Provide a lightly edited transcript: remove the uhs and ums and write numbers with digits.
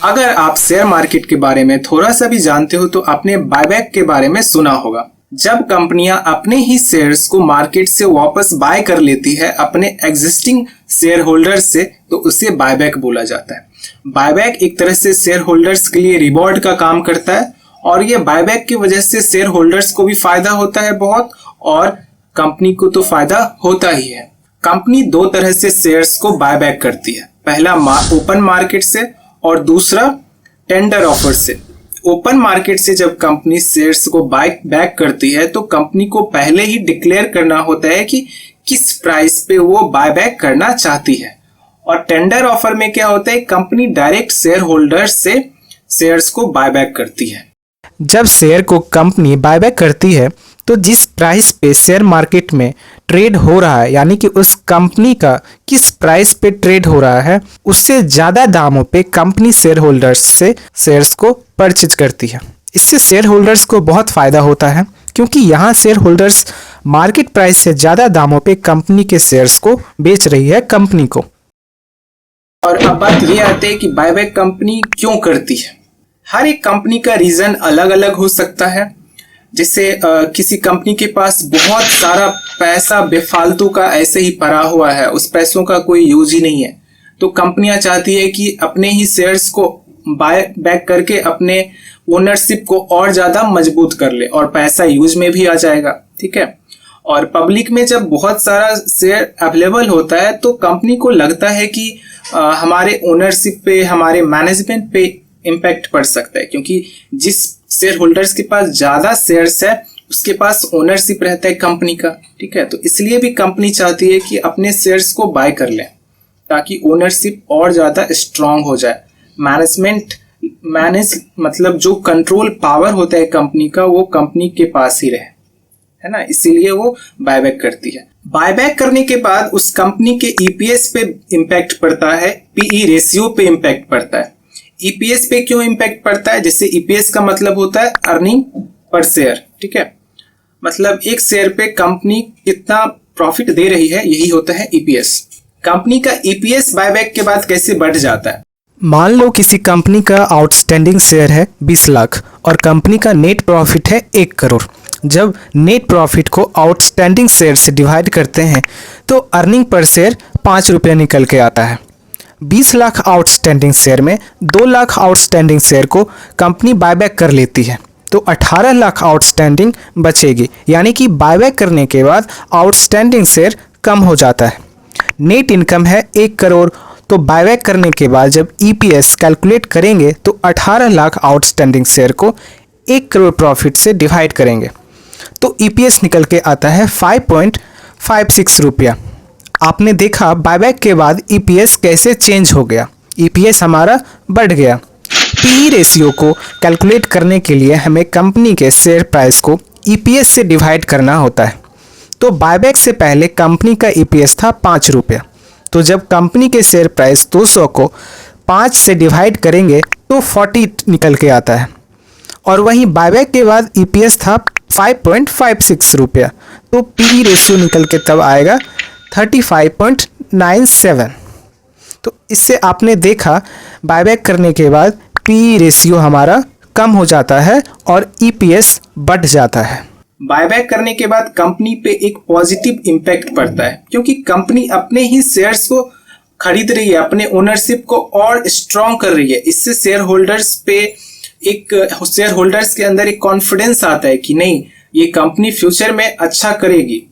अगर आप share market के बारे में थोड़ा सा भी जानते हो तो आपने बायबैक के बारे में सुना होगा। जब कंपनियां अपने ही शेयर्स को मार्केट से वापस बाय कर लेती है अपने एग्जिस्टिंग शेयर होल्डर्स से, तो उसे बायबैक बोला जाता है। बायबैक एक तरह से शेयर होल्डर्स के लिए रिवॉर्ड का काम करता है और ये बायबैक की वजह से शेयर होल्डर्स को भी फायदा होता है बहुत, और कंपनी को तो फायदा होता ही है। कंपनी दो तरह से शेयर्स को बायबैक करती है, पहला ओपन मार्केट से और दूसरा टेंडर ऑफर से। ओपन मार्केट से जब कंपनी शेयर्स को बाय बैक करती है तो कंपनी को पहले ही डिक्लेयर करना होता है कि किस प्राइस पे वो बाय बैक करना चाहती है। और टेंडर ऑफर में क्या होता है, कंपनी डायरेक्ट शेयर होल्डर्स से शेयर्स को बाय बैक करती है। जब शेयर को कंपनी बायबैक करती है तो जिस प्राइस पे शेयर मार्केट में ट्रेड हो रहा है, यानी कि उस कंपनी का किस प्राइस पे ट्रेड हो रहा है, उससे ज़्यादा दामों पे कंपनी शेयर होल्डर्स से शेयर्स को परचेज करती है। इससे शेयर होल्डर्स को बहुत फ़ायदा होता है क्योंकि यहाँ शेयर होल्डर्स मार्केट प्राइस से ज़्यादा दामों पे कंपनी के शेयर्स को बेच रही है कंपनी को। और अब बात ये आती है कि बायबैक कंपनी क्यों करती है। हर एक कंपनी का रीज़न अलग अलग हो सकता है। जैसे किसी कंपनी के पास बहुत सारा पैसा बेफालतू का ऐसे ही पड़ा हुआ है, उस पैसों का कोई यूज ही नहीं है, तो कंपनियां चाहती है कि अपने ही शेयर्स को बाय बैक करके अपने ओनरशिप को और ज़्यादा मजबूत कर ले और पैसा यूज में भी आ जाएगा। ठीक है। और पब्लिक में जब बहुत सारा शेयर अवेलेबल होता है तो कंपनी को लगता है कि हमारे ओनरशिप पे, हमारे मैनेजमेंट पे इम्पैक्ट पड़ सकता है, क्योंकि जिस शेयर होल्डर्स के पास ज़्यादा शेयर्स है उसके पास ओनरशिप रहता है कंपनी का। ठीक है। तो इसलिए भी कंपनी चाहती है कि अपने शेयर्स को बाय कर लें ताकि ओनरशिप और ज़्यादा स्ट्रांग हो जाए। मतलब जो कंट्रोल पावर होता है कंपनी का वो कंपनी के पास ही रहे, है ना। इसीलिए वो बायबैक करती है। बायबैक करने के बाद उस कंपनी के ईपीएस पे इम्पैक्ट पड़ता है, पीई रेशियो पे इम्पैक्ट पड़ता है। ईपीएस पे क्यों इम्पैक्ट पड़ता है? जैसे ईपीएस का मतलब होता है अर्निंग पर शेयर। ठीक है। मतलब एक शेयर पे कंपनी कितना प्रॉफिट दे रही है, यही होता है ईपीएस। कंपनी का ईपीएस बायबैक के बाद कैसे बढ़ जाता है? मान लो किसी कंपनी का आउटस्टैंडिंग शेयर है 20 लाख और कंपनी का नेट प्रॉफिट है 1 करोड़। जब नेट प्रॉफिट को आउटस्टैंडिंग शेयर से डिवाइड करते हैं तो अर्निंग पर शेयर 5 रुपये निकल के आता है। 20 लाख आउटस्टैंडिंग शेयर में 2 लाख आउटस्टैंडिंग शेयर को कंपनी बायबैक कर लेती है तो 18 लाख आउटस्टैंडिंग बचेगी, यानी कि बायबैक करने के बाद आउटस्टैंडिंग शेयर कम हो जाता है। नेट इनकम है 1 करोड़, तो बायबैक करने के बाद जब ईपीएस कैलकुलेट करेंगे तो 18 लाख आउटस्टैंडिंग शेयर को 1 करोड़ प्रॉफिट से डिवाइड करेंगे तो ईपीएस निकल के आता है 5.56 रुपया। आपने देखा बायबैक के बाद ईपीएस कैसे चेंज हो गया, ईपीएस हमारा बढ़ गया। पीई रेशियो को कैलकुलेट करने के लिए हमें कंपनी के शेयर प्राइस को ईपीएस से डिवाइड करना होता है। तो बायबैक से पहले कंपनी का ईपीएस था 5 रुपया, तो जब कंपनी के शेयर प्राइस 200 को 5 से डिवाइड करेंगे तो 40 निकल के आता है। और वहीं बायबैक के बाद ईपीएस था 5.56 रुपया, तो पीई रेशियो निकल के तब आएगा 35.97। तो इससे आपने देखा बायबैक करने के बाद पीई रेशियो हमारा कम हो जाता है और ईपीएस बढ़ जाता है। बायबैक करने के बाद कंपनी पे एक पॉजिटिव इम्पैक्ट पड़ता है क्योंकि कंपनी अपने ही शेयर्स को खरीद रही है, अपने ओनरशिप को और स्ट्रॉन्ग कर रही है। इससे शेयर होल्डर्स के अंदर एक कॉन्फिडेंस आता है कि नहीं, ये कंपनी फ्यूचर में अच्छा करेगी।